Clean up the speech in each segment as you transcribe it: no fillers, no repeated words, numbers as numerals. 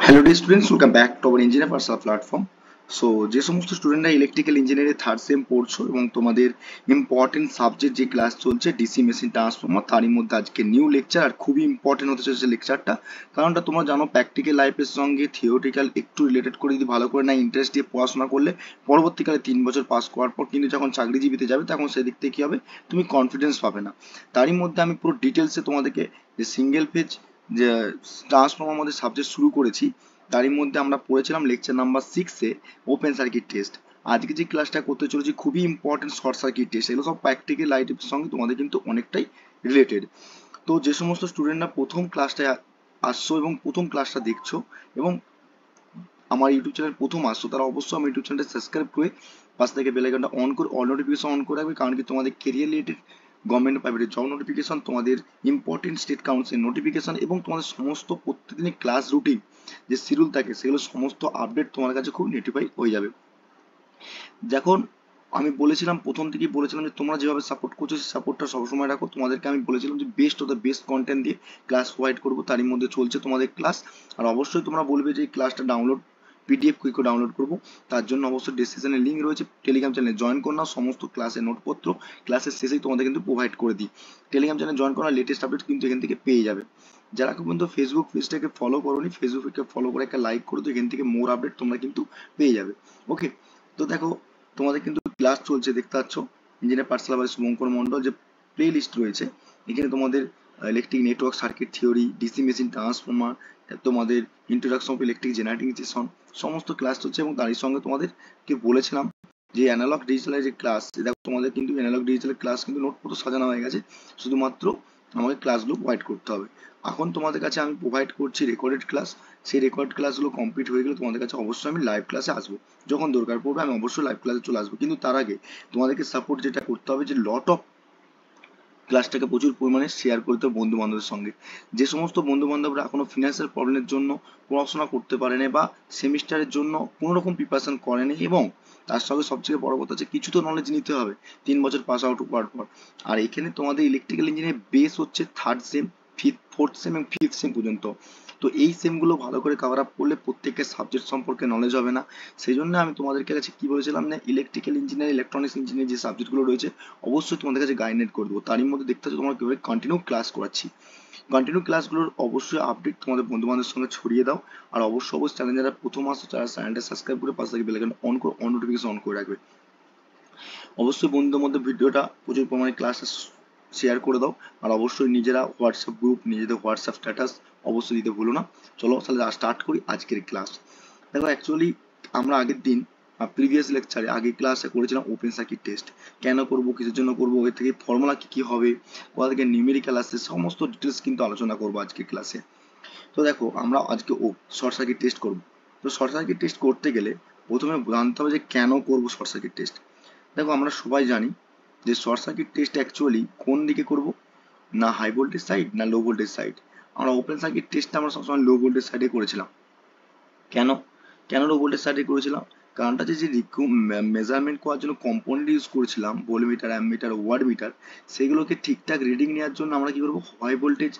Hello dear students, welcome back to our engineer personal platform. So যে সমস্ত স্টুডেন্টরা electrical engineering third same পড়ছো এবং তোমাদের ইম্পর্টেন্ট সাবজেক্ট যে ক্লাস চলছে ডিসি মেশিন ট্রান্সফর্মার, তারই মধ্যে আজকে নিউ লেকচার আর খুবই ইম্পর্টেন্ট হতে চলেছে লেকচারটা। কারণটা তোমরা জানো, প্র্যাকটিক্যাল লাইফের সঙ্গে থিওরিটিক্যাল একটু রিলেটেড করে যদি ভালো করে না ইন্টারেস্ট দিয়ে পড়াশোনা করলে পরবর্তীকালে 3 বছর পাস করার পর কিন্তু যখন চাকরিজীবীতে যাবে তখন সেদিক থেকে কী হবে, তুমি কনফিডেন্স পাবে না। তারই মধ্যে আমি পুরো ডিটেলসে তোমাদেরকে যে সিঙ্গেল পেজ যে ট্রান্সফর্মার মধ্যে সাবজেক্ট শুরু করেছি, তারই মধ্যে আমরা পড়েছিলাম লেকচার নাম্বার 6-এ ওপেন সার্কিট টেস্ট। আজকে যে ক্লাসটা করতে চলেছি খুবই ইম্পর্টেন্ট শর্ট সার্কিট টেস্ট। এগুলো সব প্র্যাকটিক্যাল লাইফের সঙ্গে তোমাদের কিন্তু অনেকটাই রিলেটেড। তো যে সমস্ত স্টুডেন্টরা প্রথম ক্লাসটায় আসছো এবং প্রথম ক্লাসটা দেখছো এবং আমার ইউটিউব চ্যানেল প্রথম আসছো, তারা অবশ্যই আমার ইউটিউব চ্যানেলটা সাবস্ক্রাইব করে পাশ থেকে বেল আইকনটা অন করে অল নোটিফিকেশন অন করে রাখবে। কারণ কি তোমাদের কেরিয়ার রিলেটেড গভর্নমেন্ট প্রাইভেটের জব নোটিফিকেশন, তোমাদের ইম্পর্টেন্ট স্টেট কাউন্সিল নোটিফিকেশন এবং তোমাদের সমস্ত প্রত্যেকদিনের ক্লাস রুটিন যে শিডিউল থাকে সেগুলো সমস্ত আপডেট তোমার কাছে খুব নোটিফাই হয়ে যাবে। যখন আমি বলেছিলাম, প্রথম থেকেই বলেছিলাম যে তোমরা যেভাবে সাপোর্ট করছো সেই সাপোর্টটা সবসময় রাখো। তোমাদেরকে আমি বলেছিলাম যে best of the best content দিয়ে ক্লাস প্রোভাইড করবো, তারই মধ্যে চলছে তোমাদের ক্লাস। আর অবশ্যই তোমরা বলবে যে এই ক্লাসটা ডাউনলোড পিডিএফ কুইক ডাউনলোড করবো, তার জন্য অবশ্যই ডেসক্রিপশনে লিঙ্ক রয়েছে, টেলিগ্রাম চ্যানেলে জয়েন করো না। সমস্ত ক্লাসের নোটপত্র ক্লাসের শেষেই তোমাদের কিন্তু প্রোভাইড করে দিই। টেলিগ্রাম চ্যানেলে জয়েন করা লেটেস্ট আপডেট কিন্তু এখান থেকে পেয়ে যাবে। যারা কিন্তু ফেসবুক পেজটাকে ফলো করোনি, ফেসবুককে ফলো করে একটা লাইক করে তো এখান থেকে মোর আপডেট তোমরা কিন্তু পেয়ে যাবে। ওকে, তো দেখো তোমাদের কিন্তু ক্লাস চলছে, দেখতে পাচ্ছ engineer Pathsala by Shubhankar Mondal যে প্লে লিস্ট রয়েছে। এখানে তোমাদের electric network circuit theory, DC machine transformer, তোমাদের introduction of electric generating system, সমস্ত ক্লাস চলছে। এবং তারই সঙ্গে তোমাদেরকে বলেছিলাম যে অ্যানালগ ডিজিটালের যে ক্লাস, দেখো তোমাদের কিন্তু অ্যানালগ ডিজিটালের ক্লাস কিন্তু নোটপত্র সাজানো হয়ে গেছে, শুধুমাত্র আমাকে ক্লাসগুলো প্রোভাইড করতে হবে। এখন তোমাদের কাছে আমি প্রোভাইড করছি রেকর্ডেড ক্লাস। সেই রেকর্ড ক্লাসগুলো কমপ্লিট হয়ে গেলে তোমাদের কাছে অবশ্যই আমি লাইভ ক্লাসে আসবো। যখন দরকার পড়বে আমি অবশ্যই লাইভ ক্লাসে চলে আসবো, কিন্তু তার আগে তোমাদেরকে সাপোর্ট যেটা করতে হবে যে লট অফ ক্লাসটাকে প্রচুর পরিমাণে শেয়ার করতে হবে বন্ধু বান্ধবের সঙ্গে। যে সমস্ত বন্ধু বান্ধবরা এখনো ফিনান্সিয়াল প্রবলেমের জন্য পড়াশোনা করতে পারেনি বা সেমিস্টারের জন্য কোনো রকম প্রিপারেশন করেনি, এবং তার সঙ্গে সবচেয়ে বড় কথা হচ্ছে কিছু তো নলেজ নিতে হবে 3 বছর পাস আউট হওয়ার পর। আর এখানে তোমাদের ইলেকট্রিক্যাল ইঞ্জিনিয়ারিং বেস হচ্ছে থার্ড সেম, ফোর্থ সেম এবং ফিফথ সেম পর্যন্ত। তো এই সেমগুলো ভালো করে কভার আপ করলে প্রত্যেকের সাবজেক্ট সম্পর্কে নলেজ হবে না। সেই জন্য আমি তোমাদেরকে কাছে কি বলেছিলাম না, ইলেকট্রিক্যাল ইঞ্জিনিয়ারিং ইলেকট্রনিক্স ইঞ্জিনিয়ারিং যে সাবজেক্টগুলো রয়েছে অবশ্যই তোমাদের কাছে গাইডেড করে দেবো। তারই মধ্যে দেখতে হচ্ছে তোমরা কীভাবে কন্টিনিউ ক্লাস করাচ্ছি। কন্টিনিউ ক্লাসগুলোর অবশ্যই আপডেট তোমাদের বন্ধু বান্ধবের সঙ্গে ছড়িয়ে দাও। আর অবশ্যই চ্যানেল যারা প্রথম আসছো তারা চ্যানেলটা সাবস্ক্রাইব করে পাশে থেকে বেল আইকন অন করে অন নোটিফিকেশন অন করে রাখবে। অবশ্যই বন্ধুদের মধ্যে ভিডিওটা প্রচুর পরিমাণে ক্লাসে শেয়ার করে দাও। আর অবশ্যই নিজেরা হোয়াটসঅ্যাপ গ্রুপ, নিজেদের হোয়াটসঅ্যাপ স্ট্যাটাস অবশ্যই দিতে ভুলো না। চলো তাহলে স্টার্ট করি আজকের ক্লাস। দেখো অ্যাকচুয়ালি আমরা আগের দিন প্রিভিয়াস লেকচারে আগে ক্লাসে করেছিলাম ওপেন সার্কিট টেস্ট। কেন করব, কিসের জন্য করব, এর থেকে ফর্মুলা কি কি হবে, কোথা থেকে নিউমেরিক্যাল আসছে, সমস্ত ডিটেলস কিন্তু আলোচনা করবো আজকের ক্লাসে। তো দেখো আমরা আজকে শর্ট সার্কিট টেস্ট করব। তো শর্ট সার্কিট টেস্ট করতে গেলে প্রথমে জানতে হবে যে কেন করব শর্ট সার্কিট টেস্ট। দেখো আমরা সবাই জানি যে শর্ট সার্কিট টেস্ট অ্যাকচুয়ালি কোন দিকে করব, না হাই ভোল্টেজ সাইড না লো ভোল্টেজ সাইড। আমরা ওপেন সার্কিট টেস্টটা আমরা সবসময় লো ভোল্টেজ সাইডে করেছিলাম। কেন কেন লো ভোল্টেজ সাইডে করেছিলাম, কারণটা যে মেজারমেন্ট করার জন্য কম্পোনেন্ট ইউজ করেছিলাম, ভোল্টমিটার, অ্যামমিটার, ওয়াট মিটার, সেগুলোকে ঠিকঠাক রিডিং নেওয়ার জন্য আমরা কি করবো, হাই ভোল্টেজ।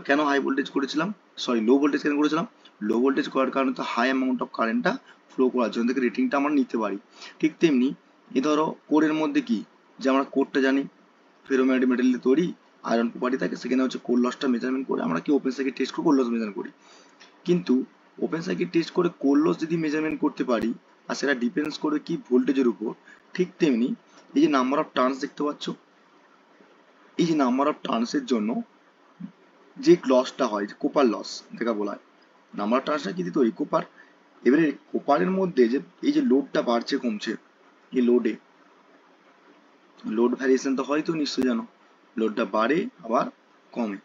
কেন হাই ভোল্টেজ করেছিলাম, সরি লো ভোল্টেজ কেন করেছিলাম, লো ভোল্টেজ করার কারণে তো হাই অ্যামাউন্ট অফ কারেন্টটা ফ্লো করার জন্য থেকে রেটিংটা আমরা নিতে পারি। ঠিক তেমনি এ ধরো কোরের মধ্যে কি, যে আমরা কোরটা জানি ফেরোম্যাগনেটিক মেটাল দিয়ে তৈরি, আয়রন প্রপার্টি থাকে, সেখানে হচ্ছে কোর লসটা মেজারমেন্ট করে আমরা কি ওপেন সার্কিট টেস্ট করে কোর লস মেজার করি। কিন্তু ওপেন সার্কিট টেস্ট করে কোর লস যদি মেজারমেন্ট করতে পারি, আর সেটা ডিপেন্ডস করবে কি ভোল্টেজের উপর। ঠিক তেমনি এই যে নাম্বার অফ টার্নস দেখতে পাচ্ছ, এই যে নাম্বার অফ টার্নসের জন্য যে লসটা হয়, যে কোপার লস দেখা বলা হয়, নাম্বার অফ টার্নসটা কি দিয়ে তৈরি, কোপার। এবারে কোপারের মধ্যে যে এই যে লোডটা বাড়ছে কমছে, এই লোড ভ্যারিয়েশন তো হয় তো নিশ্চয়ই জানো, লোডটা বাড়ে আবার কমে।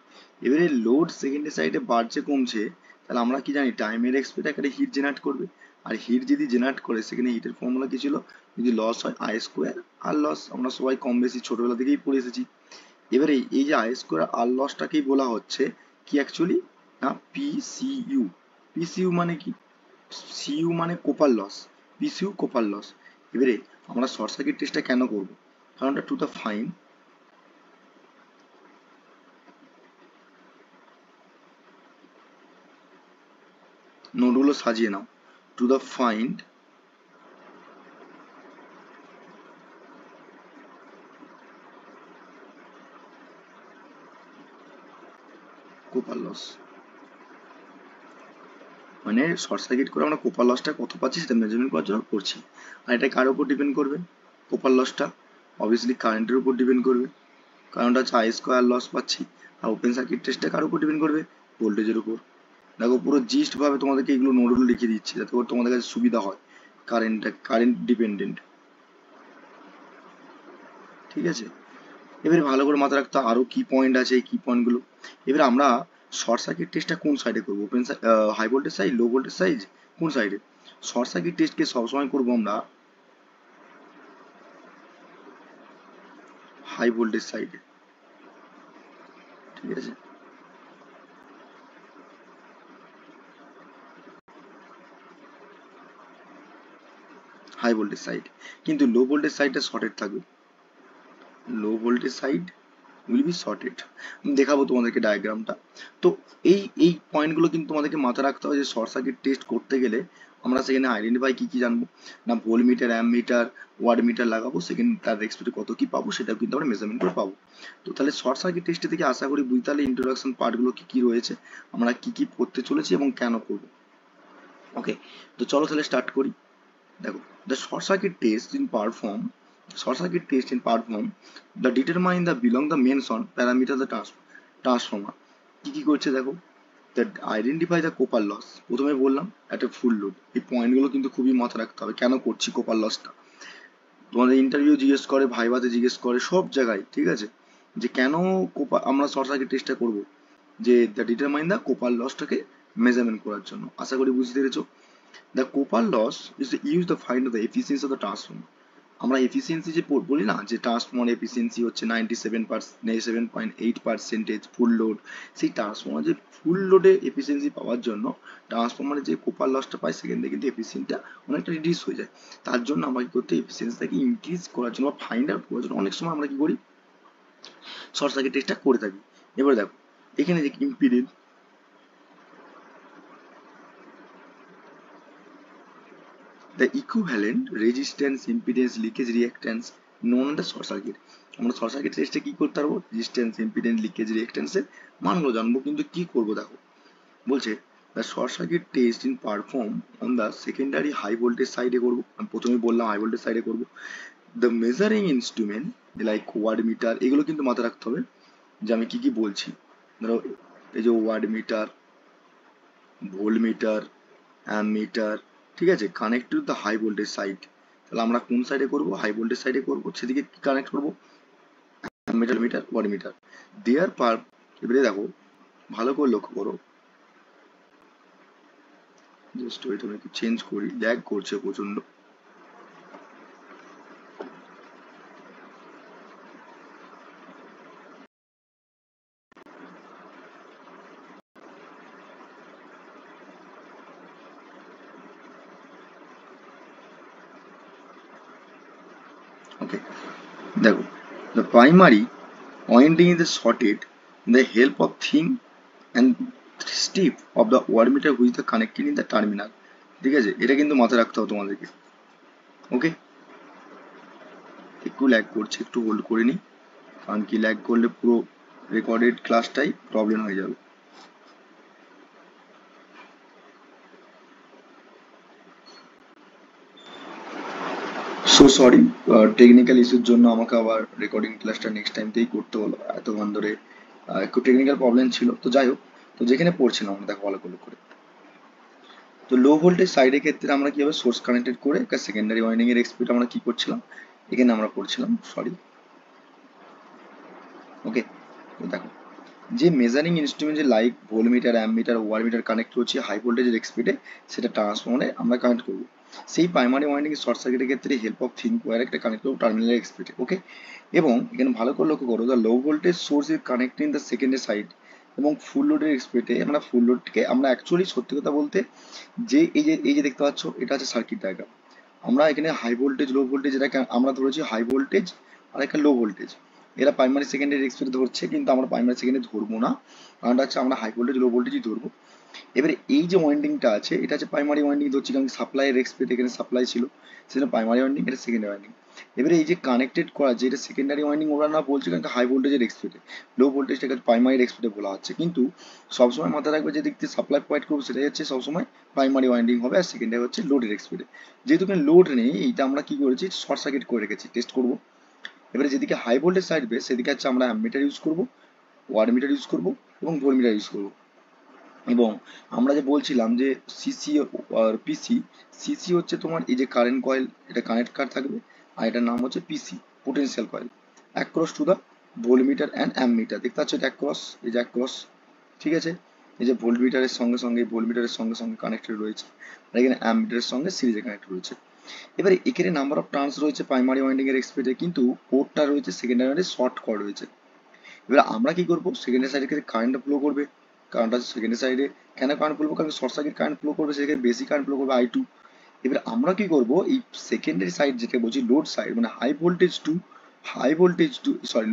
এবারে লোড সেকেন্ডের সাইডে বাড়ছে কমছে, তাহলে আমরা কি জানি টাইমের এক্সপেক্ট একটা হিট জেনারেট করবে। আর হিট যদি জেনারেট করে সেখানে হিটের ফর্মুলা কি ছিল, যদি লস হয় আই স্কোয়ার আর লস, আমরা সবাই কম বেশি ছোটবেলা থেকেই পড়ে এসেছি। এবারে এই যে আই স্কোয়ার আর লসটাকেই বলা হচ্ছে কি অ্যাকচুয়ালি, না পিসিইউ। পিসিইউ মানে কি, সিইউ মানে কোপার লস, পিসিইউ কোপার লস। এবারে আমরা শর্ট সার্কিট টেস্টটা কেন করব, কারণটা টু দ্য ফাইন নোটগুলো সাজিয়ে নাও। টু দ্য ফাইন্ড কোপার লস, মানে শর্ট সার্কিট করে আমরা কোপার লসটা কত পাচ্ছি সেটা মেজারমেন্ট করার জন্য করছি। আর এটা কার উপর ডিপেন্ড করবে? কোপার লসটা অবভিয়াসলি কারেন্টের উপর ডিপেন্ড করবে, কারণ ওটা হচ্ছে আই স্কোয়ার লস পাচ্ছি। আর ওপেন সার্কিট টেস্টটা কার উপর ডিপেন্ড করবে? ভোল্টেজের উপর। দেখো পুরো জিস্ট ভাবে তোমাদেরকে এগুলো নোটগুলো লিখে দিচ্ছি যাতে করে তোমাদের কাছে সুবিধা হয়। কারেন্ট ডিপেন্ডেন্ট, ঠিক আছে। এবারে ভালো করে মাথায় রাখতে হবে আরো কি পয়েন্ট আছে, এই কি পয়েন্টগুলো। এবারে আমরা শর্ট সার্কিট টেস্টটা কোন সাইডে করবো? Open high voltage side, low voltage side, কোন সাইডে? শর্ট সার্কিট টেস্টকে সবসময় করবো আমরা হাই ভোল্টেজ সাইডে, ঠিক আছে। হাই ভোল্টেজ সাইড, কিন্তু লো ভোল্টেজ সাইডটা শর্টেড থাকবে। Low voltage side will be shorted. দেখাবো তোমাদেরকে ডায়াগ্রামটা। তো এই এই পয়েন্টগুলো কিন্তু তোমাদেরকে মাথায় রাখতে হবে যে শর্ট সার্কিট টেস্ট করতে গেলে আমরা সেখানে আইডেন্টিফাই কি কি জানবো না, volt meter, amp meter, watt meter লাগাবো, সেখানে তার রেসপেক্টে কত কি পাবো সেটাও কিন্তু আমরা মেজারমেন্ট করে পাবো। তো তাহলে শর্ট সার্কিট টেস্টে থেকে আশা করি বুঝতে পারলে ইন্ট্রোডাকশন পার্টগুলো কি কি রয়েছে, আমরা কি কি করতে চলেছি এবং কেন করবো। ওকে, তো চলো তাহলে স্টার্ট করি। দেখো, the short circuit test in perform short circuit test in perform the determine the belong the mention parameter the transformer কি কি করছে দেখো। that identify the copper loss, প্রথমে বললাম একটা ফুল লোড, এই পয়েন্টগুলো কিন্তু খুবই মাথায় রাখতে হবে কেন করছি কপার লসটা। তোমাদের ইন্টারভিউ জিজ্ঞেস করে, ভাইভাতে জিজ্ঞেস করে, সব জায়গায়, ঠিক আছে, যে কেন কোপা আমরা শর্ট সার্কিট টেস্টটা করবো, যে দ্য ডিটারমাইন দ্য কোপার লসটাকে মেজারমেন্ট করার জন্য। আশা করি বুঝতে পেরেছো। The copper loss is used to find the efficiency of the transformer. আমরা এফিসিয়েন্সি যে বলি না, যে ট্রান্সফর্মার এফিসিয়েন্সি হচ্ছে 97.8% ফুল লোড, সেই ট্রান্সফর্মার যে ফুল লোডে এফিসিয়েন্সি পাওয়ার জন্য ট্রান্সফর্মারে যে কোপার লসটা পাই সেখান থেকে কিন্তু এফিসিয়েন্সিটা অনেকটা রিডিউস হয়ে যায়। তার জন্য আমরা কি করতে, এফিসিয়েন্সিটাকে ইনক্রিজ করার জন্য বা ফাইন্ড আউট করার জন্য অনেক সময় আমরা কি করি, শর্ট সার্কিট টেস্টটা করে থাকি। এবার দেখো এখানে যে impedance, the equivalent resistance impedance leakage reactance known as the short circuit। আমরা শর্ট সার্কিট টেস্টে কি করতে পারবো, রেজিস্ট্যান্স, ইম্পিডেন্স, লিকেজ রিঅ্যাকট্যান্স এর মানগুলো জানবো। কিন্তু কি করবো দেখো, বলছে the short circuit test in perform on the secondary high voltage side এ করবো। আমি প্রথমে বললাম হাই ভোল্টেজ সাইডে করবো। the measuring instrument like watt meter, এগুলো কিন্তু মাথায় রাখতে হবে যে আমি কি কি বলছি। ধরো এই যে watt meter, volt meter, ammeter, ঠিক আছে, connect to the high voltage side. তাহলে আমরা কোন সাইডে করব, হাই ভোল্টেজ সাইডে করব, সেদিকে কি কানেক্ট করব, অ্যামমিটার, মিটার, ওয়াট মিটার দেয়ার পার। এবারে দেখো ভালো করে লক্ষ্য করো, জাস্ট ওই তুমি একটু চেঞ্জ করি, ল্যাগ করছে প্রচন্ড। ওকে, দেখো the primary winding is sorted the help of thin and strip of the wattmeter which is connected in the terminal। ঠিক আছে, এটা কিন্তু মাথায় রাখতে হবে তোমাদেরকে। ওকে, একটু ল্যাগ করছে, একটু হোল্ড করে নিই, কারণ কি ল্যাগ করলে পুরো রেকর্ডেড ক্লাসটাই প্রবলেম হয়ে যাবে। সো সরি, টেকনিক্যাল ইস্যুর জন্য আমাকে আবার রেকর্ডিং ক্লাসটা নেক্সট টাইম থেকেই করতে হলো, এতক্ষণ ধরে একটু টেকনিক্যাল প্রবলেম ছিল। তো যাই হোক, তো যেখানে পড়ছিলাম আমরা দেখো ভালো করে। তো লো ভোল্টেজ সাইডের ক্ষেত্রে আমরা কিভাবে সোর্স কানেক্টেড করে একটা সেকেন্ডারি ওয়াইন্ডিং এর এক্সপেক্ট আমরা কি করছিলাম, এখানে আমরা করছিলাম, সরি। ওকে, তো দেখো যে মেজারিং ইনস্ট্রুমেন্ট যে like voltmeter, ammeter, wattmeter connect করছি হাই ভোল্টেজের এক্সপেক্টে, সেটা ট্রান্সফর্মারে আমরা কানেক্ট করবো। সেই প্রাইমারি ওয়াইন্ডিং শর্ট সার্কিটের ক্ষেত্রে হেল্প অফ থিন ওয়্যার একটা কানেক্ট করবো টার্মিনালের এক্সপেক্টে। ওকে, এবং এখানে ভালো করে লক্ষ্য করো, the low voltage source is connecting the secondary side, এবং ফুল লোডের এক্সপেক্টে আমরা ফুল লোডকে আমরা অ্যাকচুয়ালি সত্যি কথা বলতে যে এই যে দেখতে পাচ্ছ এটা হচ্ছে সার্কিট ডায়াগ্রাম। আমরা এখানে হাই ভোল্টেজ, লো ভোল্টেজ, এটাকে আমরা ধরেছি হাই ভোল্টেজ আর একটা লো ভোল্টেজ। এরা প্রাইমারি সেকেন্ডারি এক্সপেক্ট ধরছে, কিন্তু আমরা প্রাইমারি সেকেন্ডারি ধরবো না, কারণটা হচ্ছে আমরা হাই ভোল্টেজ লো ভোল্টেজই ধরবো। এবারে এই যে ওয়াইন্ডিংটা আছে এটা হচ্ছে প্রাইমারি ওয়াইন্ডিং ধরছি, কারণ সাপ্লাই এর এক্সপেক্ট এখানে সাপ্লাই ছিল, সেটা প্রাইমারি ওয়াইন্ডিং, এটা সেকেন্ডারি ওয়াইন্ডিং। এবারে এই যে কানেক্টেড করা যে এটা সেকেন্ডারি ওয়াইন্ডিং ওরা না বলছে, কারণ হাই ভোল্টেজের এক্সপেক্টে, লো ভোল্টেজটাকে প্রাইমারি এক্সপেক্টে বলা হচ্ছে, কিন্তু সবসময় মাথায় রাখবে যে দিক থেকে সাপ্লাই প্রোভাইড করবে সেটাই হচ্ছে সবসময় প্রাইমারি ওয়াইন্ডিং হবে, আর সেকেন্ডারি হচ্ছে লোডের এক্সপেক্টে। যেহেতু এখানে লোড নেই, এইটা আমরা কি করেছি শর্ট সার্কিট করে রেখেছি, টেস্ট করবো। এবারে যেদিকে হাই ভোল্টেজ সাইড বেস সেদিকে হচ্ছে আমরা অ্যামমিটার ইউজ করবো, ওয়াট মিটার ইউজ করবো এবং ভোল্টমিটার ইউজ করবো। এবং আমরা যে বলছিলাম যে সিসি আর পিসি, সিসি হচ্ছে তোমার এই যে কারেন্ট কয়েল, এটা কানেক্ট কার থাকবে, আর এটার নাম হচ্ছে PC, potential coil, across to the voltmeter and ammeter. দেখতে পাচ্ছ এটা অ্যাক্রস, এই যে অ্যাক্রস, ঠিক আছে। এই যে ভোল্টমিটারের সঙ্গে সঙ্গে ভোল্টমিটারের সঙ্গে সঙ্গে কানেক্টেড রয়েছে, আর এখানে অ্যামমিটারের সঙ্গে সিরিজে কানেক্ট রয়েছে। এবারে এখানে নাম্বার অফ টার্নস রয়েছে প্রাইমারি ওয়াইন্ডিং এর এক্সপেক্টে, কিন্তু কোডটা রয়েছে সেকেন্ডারি ওয়াইন্ডিং শর্ট কর রয়েছে। এবার আমরা কি করবো, সেকেন্ডারি সাইডে ক্ষেত্রে কারেন্ট ফ্লো করবে, কারণটা সেকেন্ডারি সাইডে কেন কারেন্ট ফ্লো, কারণ শর্ট সার্কিট কারেন্ট ফ্লো করবে, সেখানে বেশি কারেন্ট ফ্লো করবে I2। এবার আমরা কি করব, এই সেকেন্ডারি সাইড যেটা বলছি লোড সাইড, মানে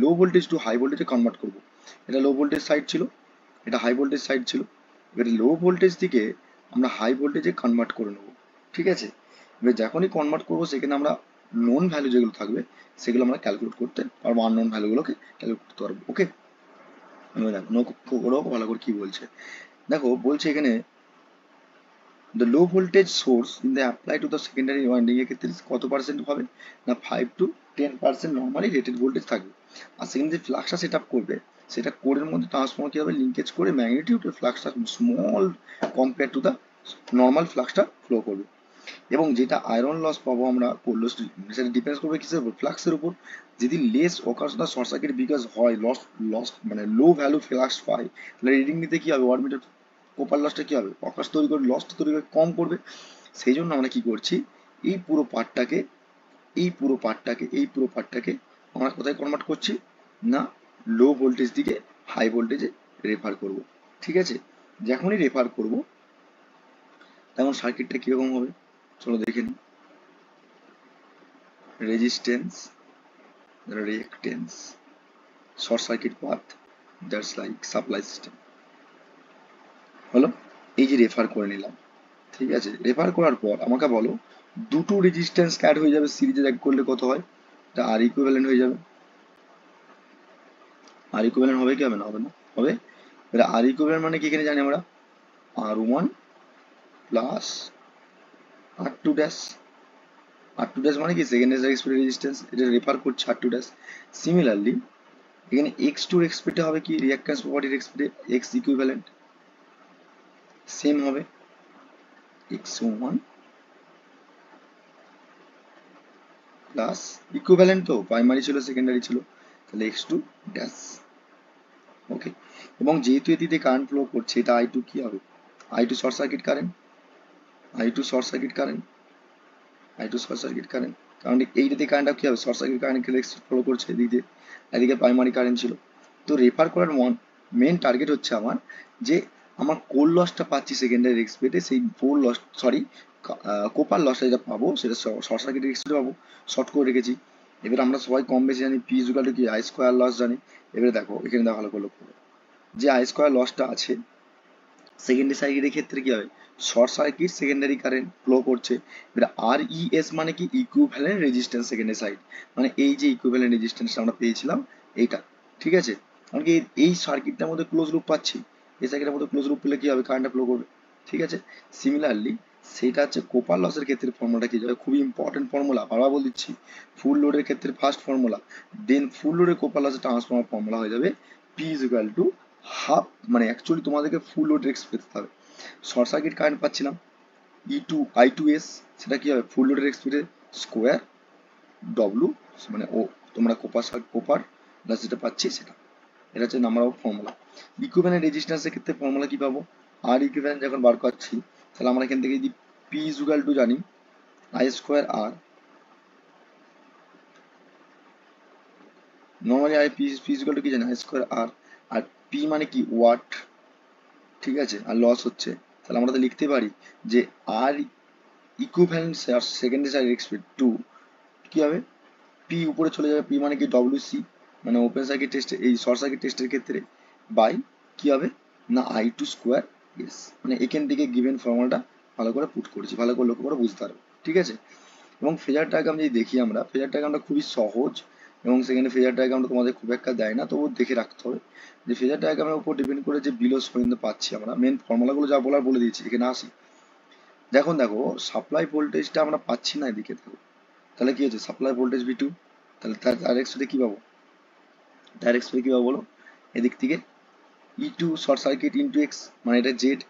লো ভোল্টেজ টু হাই ভোল্টেজে কনভার্ট করব। এটা লো ভোল্টেজ সাইড ছিল, এটা হাই ভোল্টেজ সাইড ছিল। এবার লো ভোল্টেজ থেকে আমরা হাই ভোল্টেজে কনভার্ট করে নেবো, ঠিক আছে। এবার যখনই কনভার্ট করবো সেখানে আমরা নোন ভ্যালু যেগুলো থাকবে সেগুলো আমরা ক্যালকুলেট করতে পারবো, আননোন ভ্যালুগুলোকে ক্যালকুলেট করতে পারবো, ওকে। এবার দেখো ওরাও ভালো করে কি বলছে, দেখো বলছে এখানে the low voltage source in the apply to the secondary winding এর ক্ষেত্রে কত পার্সেন্ট হবে না 5 to 10% নর্মালি রেটেড ভোল্টেজ থাকবে। আর সেখানে যে ফ্লাক্সটা সেট আপ করবে সেটা কোরের মধ্যে ট্রান্সফর্মার কি হবে লিঙ্কেজ করে ম্যাগনিটিউড ফ্লাক্সটা small compare to the normal ফ্লাক্সটা ফ্লো করবে। এবং যেটা আয়রন লস পাবো আমরা কোর লস, সেটা ডিপেন্ড করবে কিসের উপর, ফ্লাক্সের উপর। যদি লেস অকাশনাল শর্ট সার্কিট বিকজ হয় লস মানে লো ভ্যালু ফ্লাক্স পাই, তাহলে রিডিং নিতে কি হবে ওয়াটমিটার কোপার লসটা কি হবে, অকাশ তৈরি করে লসটা তৈরি করে কম করবে। সেই জন্য আমরা কি করছি, এই পুরো পার্টটাকে এই পুরো পার্টটাকে আমরা কোথায় কনভার্ট করছি না লো ভোল্টেজ দিকে হাই ভোল্টেজে রেফার করব, ঠিক আছে। যখনই রেফার করব তখন সার্কিটটা কিরকম হবে চলো দেখে নিই। Resistance, reactance, short circuit path, that's like supply system হলো। এই যে রেফার করে নিলাম, ঠিক আছে। রেফার করার পর আমাকে বলো দুটো রেজিস্ট্যান্স অ্যাড হয়ে যাবে সিরিজে এক করলে কত হয়, এটা আর ইকুইভ্যালেন্ট হয়ে যাবে। আর ইকুইভ্যালেন্ট হবে কি হবে না, হবে না, হবে। এবার আর ইকুইভ্যালেন্ট মানে কি এখানে জানি আমরা R1 plus R2 dash, R2 dash মানে কি সেকেন্ডারি এক্সপেক্টেড রেজিস্ট্যান্স, এটা রেফার করছে R2 ড্যাশ। সিমিলারলি এখানে X2 এক্সপেক্টে হবে কি রিঅ্যাকট্যান্স প্রপার্টির এক্সপেক্টে X ইকুইভ্যালেন্ট সেম হবে X1 প্লাস ইকুইভ্যালেন্ট, তো প্রাইমারি ছিল সেকেন্ডারি ছিল, তাহলে X2 ড্যাশ, ওকে। এবং যেহেতু এটিতে কারেন্ট ফ্লো করছে এটা I2 কি হবে, I2 short circuit current, I2 short circuit current, I2 short circuit current, কারণ এইটাতে কারেন্টটা কি হবে শর্ট সার্কিট কারেন্ট ফলো করছে এদিকে, এদিকে প্রাইমারি কারেন্ট ছিল। তো রেফার করার মেন টার্গেট হচ্ছে আমার যে আমার কোর লসটা পাচ্ছি সেকেন্ডারি এক্সপেক্টে, সেই কোর লস সরি কোপার লসটা যেটা পাবো সেটা শর্ট সার্কিট এক্সপেক্টে পাবো, শর্ট করে রেখেছি। এবার আমরা সবাই কম বেশি জানি পি ইকুয়াল টু কি আই স্কোয়ার লস জানি। এবারে দেখো এখানে দেখো ভালো করে লক্ষ্য করো, যে আই স্কোয়ার লসটা আছে সেকেন্ডারি সার্কিটের ক্ষেত্রে কি হবে short circuit secondary current flow করছে। এবার আর ইএস মানে কি ইকুইভ্যালেন্ট রেজিস্ট্যান্স সেকেন্ডারি সাইড, মানে এই যে ইকুইভ্যালেন্ট রেজিস্ট্যান্সটা আমরা পেয়েছিলাম এইটা, ঠিক আছে। কারণ কি এই সার্কিটটার মধ্যে ক্লোজ লুপ পাচ্ছি, এই সার্কিটের মধ্যে ক্লোজ লুপ পেলে কি হবে কারেন্টটা ফ্লো করবে, ঠিক আছে। সিমিলারলি সেটা হচ্ছে কোপার লসের ক্ষেত্রে ফর্মুলাটা কি যাবে, খুবই ইম্পর্টেন্ট ফর্মুলা, বারবার বলে দিচ্ছি। ফুল লোডের ক্ষেত্রে ফার্স্ট ফর্মুলা, দেন ফুল লোডের কোপার লসের ট্রান্সফর্মার ফর্মুলা হয়ে যাবে P is equal to half, মানে অ্যাকচুয়ালি তোমাদেরকে ফুল লোড এক্স পেতে হবে। শর্ট সার্কিট কারেন্ট পাচ্ছিলাম I2S, সেটা কি হবে ফুল লোডের এক্সপেক্টে স্কোয়ার ডব্লু, মানে ও তোমরা কোপার প্লাস যেটা পাচ্ছি সেটা, এটা হচ্ছে নাম্বার অফ ফর্মুলা। ইকুইভ্যালেন্ট রেজিস্ট্যান্সের ক্ষেত্রে ফর্মুলা কি পাবো, আর ইকুইভ্যালেন্ট যখন বার করছি তাহলে আমরা এখান থেকে যদি পি ইজ ইকুয়াল টু জানি I square R, normally I P is equal to কি জানি আই স্কোয়ার আর, আর পি মানে কি ওয়াট, ঠিক আছে, আর লস হচ্ছে, তাহলে আমরা তো লিখতে পারি যে আর equivalent secondary side expect to কি হবে পি উপরে চলে যাবে, পি মানে কি ডব্লিউসি, মানে ওপেন সার্কিট টেস্ট এই শর্ট সার্কিট টেস্টের ক্ষেত্রে বাই কি হবে না I2 স্কোয়ার ইয়েস, মানে এখান থেকে গিভেন ফর্মুলাটা ভালো করে পুট করেছি, ভালো করে লক্ষ্য করে বুঝতে পারবে, ঠিক আছে। এবং ফেজার ডায়াগ্রাম যদি দেখি আমরা, ফেজার ডায়াগ্রামটা খুবই সহজ এবং সেখানে ফেজার ডায়াগ্রামটা তোমাদের খুব একটা দেয় না, তবু দেখে রাখতে হবে যে ফেজার ডায়াগ্রামের উপর ডিপেন্ড করে যে বিলো পর্যন্ত পাচ্ছি আমরা। মেন ফর্মুলাগুলো যা বলার বলে দিয়েছি, এখানে আসি। দেখো সাপ্লাই ভোল্টেজটা আমরা পাচ্ছি না এদিকে, দেখো তাহলে কি হচ্ছে, সাপ্লাই ভোল্টেজ V2, তাহলে তার ডাইরেক্ট সাথে কি পাবো, ডাইরেক্ট সাথে কি পাবো বলো, এদিক থেকে E2 short circuit into x, মানে এটা জেড।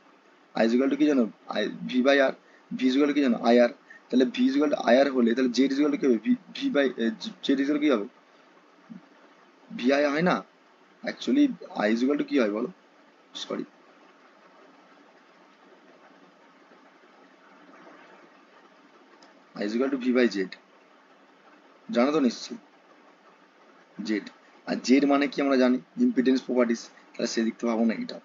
আই ইকুয়াল টু কি জানো, I V by R, V equal to কি জানো আই আর। তাহলে V equal to I R হলে তাহলে জেড ইকুয়াল টু কি হবে, V V by Z equal কি হবে, ভি আই হয় না, অ্যাকচুয়ালি আই ইকুয়াল টু কি হয় বলো, sorry, I equal to V by Z, জানো তো নিশ্চয়ই, জেড। আর জেড মানে কি আমরা জানি, ইম্পিডেন্স প্রপার্টিস, তাহলে সেদিক থেকে ভাবো না এটা,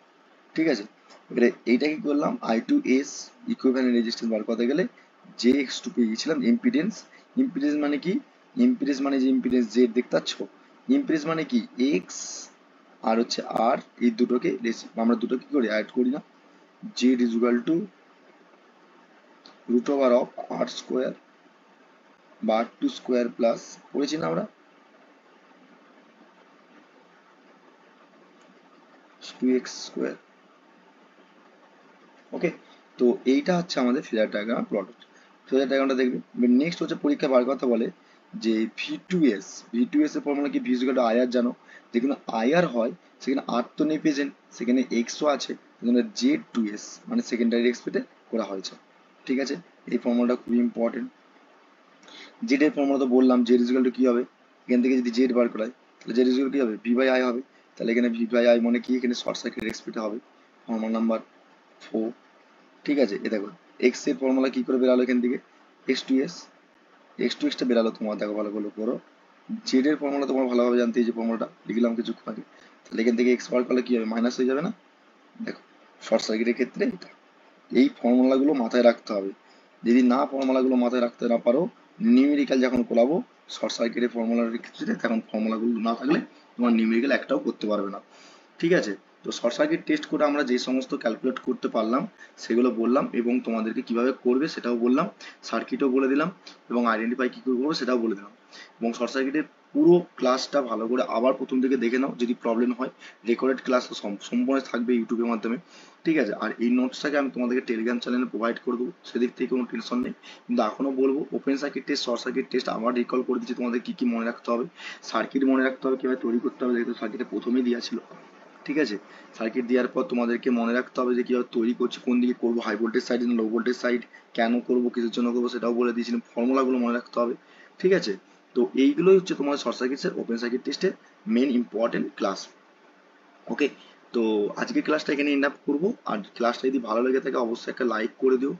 ঠিক আছে। এবারে এইটা কি করলাম, I two S equivalent resistance বার করতে গেলে জে এক্স টু পেয়ে গেছিলাম ইম্পিডেন্স। ইম্পিডেন্স মানে কি, ইম্পিডেন্স মানে যে ইম্পিডেন্স জেড দেখতে পাচ্ছ, ইম্পিডেন্স মানে কি এক্স আর হচ্ছে আর, এই দুটোকে আমরা দুটো কি করি অ্যাড করি না, Z is equal to root over of R square বা আর টু স্কোয়ার প্লাস, পড়েছি না আমরা, টু এক্স স্কোয়ার। ওকে, তো এইটা হচ্ছে আমাদের ফেজার ডায়াগ্রাম প্লট। ফেজার ডায়াগ্রামটা দেখবে। নেক্সট হচ্ছে পরীক্ষা বার কথা বলে যে ভি টু এস এর ফর্মুলা কি, ভি ইকুয়াল টু আইআর জানো, যেখানে আইআর হয় সেখানে আর তো নেই প্রেজেন্ট, সেখানে এক্সও আছে, সেখানে জেড টু এস মানে সেকেন্ডারি এক্সপেক্টে করা হয়েছে, ঠিক আছে। এই ফর্মুলাটা খুবই ইম্পর্টেন্ট। জেড এর ফর্মুলা তো বললাম, জেড ইকুয়াল টু কি হবে, এখান থেকে যদি জেড বার করায় তাহলে জেড ইকুয়াল কি হবে, ভি বাই আই হবে। তাহলে এখানে ভি বাই আই মানে কি, এখানে শর্ট সার্কিট এক্সপেক্টে হবে, ফর্মুলা নাম্বার 4, ঠিক আছে। এ দেখো এক্স এর ফর্মুলা কি করে বেরালো এখান থেকে, X two S, X two এক্সটা বেরালো তোমার, দেখো ভালো করে করো। জেড এর ফর্মুলা তোমার ভালোভাবে জানতে, এই যে ফর্মুলাটা লিখলাম কিছুক্ষণ আগে, তাহলে এখান থেকে এক্স বার করলে কি হবে, মাইনাস হয়ে যাবে না, দেখো শর্ট সার্কিটের ক্ষেত্রে এটা। এই ফর্মুলাগুলো মাথায় রাখতে হবে, যদি না ফর্মুলাগুলো মাথায় রাখতে না পারো, নিউমেরিক্যাল যখন করাবো শর্ট সার্কিটের ফর্মুলার ক্ষেত্রে, তখন ফর্মুলাগুলো না থাকলে তোমার নিউমেরিক্যাল একটাও করতে পারবে না, ঠিক আছে। তো শর্ট সার্কিট টেস্ট করে আমরা যে সমস্ত ক্যালকুলেট করতে পারলাম সেগুলো বললাম, এবং তোমাদেরকে কিভাবে করবে সেটাও বললাম, সার্কিটও বলে দিলাম, এবং আইডেন্টিফাই কি করে করবো সেটাও বলে দিলাম। এবং শর্ট সার্কিটের পুরো ক্লাসটা ভালো করে আবার প্রথম থেকে দেখে নাও, যদি প্রবলেম হয় রেকর্ডেড ক্লাস তো সম্পূর্ণ থাকবে ইউটিউবের মাধ্যমে, ঠিক আছে। আর এই নোটসটাকে আমি তোমাদেরকে টেলিগ্রাম চ্যানেলে প্রোভাইড করে দেবো, সেদিক থেকে কোনো টেনশন নেই। কিন্তু এখনো বলবো, open circuit test, short circuit test আবার রিকল করে দিচ্ছি, তোমাদের কি কি মনে রাখতে হবে, সার্কিট মনে রাখতে হবে, কিভাবে তৈরি করতে হবে, যেহেতু সার্কিটে প্রথমেই দেওয়া ছিল, ঠিক আছে। সার্কিট দেওয়ার পর তোমাদেরকে মনে রাখতে হবে যে কিভাবে তৈরি করছি, কোন দিকে করবো, হাই ভোল্টেজ সাইড না লো ভোল্টেজ সাইড, কেন করবো, কিসের জন্য করবো সেটাও বলে দিয়েছিলাম, ফর্মুলাগুলো মনে রাখতে হবে, ঠিক আছে। তো এইগুলোই হচ্ছে তোমার শর্ট সার্কিটের ওপেন সার্কিট টেস্টের মেন ইম্পর্টেন্ট ক্লাস। ওকে, তো আজকের ক্লাসটা এখানে এন্ড আপ করবো। আর ক্লাসটা যদি ভালো লেগে থাকে অবশ্যই একটা লাইক করে দিও,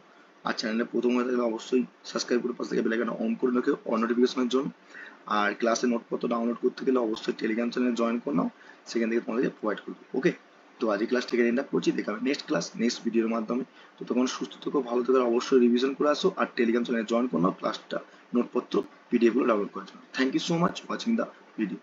আর চ্যানেলে প্রথম হয়ে থাকলে অবশ্যই সাবস্ক্রাইব করে পাশে থেকে বেল আইকনটা অন করে রেখো অন নোটিফিকেশনের জন্য। আর ক্লাসের নোটপত্র ডাউনলোড করতে গেলে অবশ্যই টেলিগ্রাম চ্যানেলে জয়েন করে নাও, সেখান থেকে তোমাদেরকে প্রোভাইড করবো। ওকে, তো আজকে ক্লাসটা এখানে এন্ড আপ করছি, দেখা হবে নেক্সট ক্লাস নেক্সট ভিডিওর মাধ্যমে। তো তখন সুস্থ থেকো, ভালো থেকো, অবশ্যই রিভিশন করে আসো, আর টেলিগ্রাম চ্যানেলে জয়েন করে নাও ক্লাসটা, নোটপত্র, পিডিএফ গুলো ডাউনলোড করার জন্য। Thank you so much watching the video.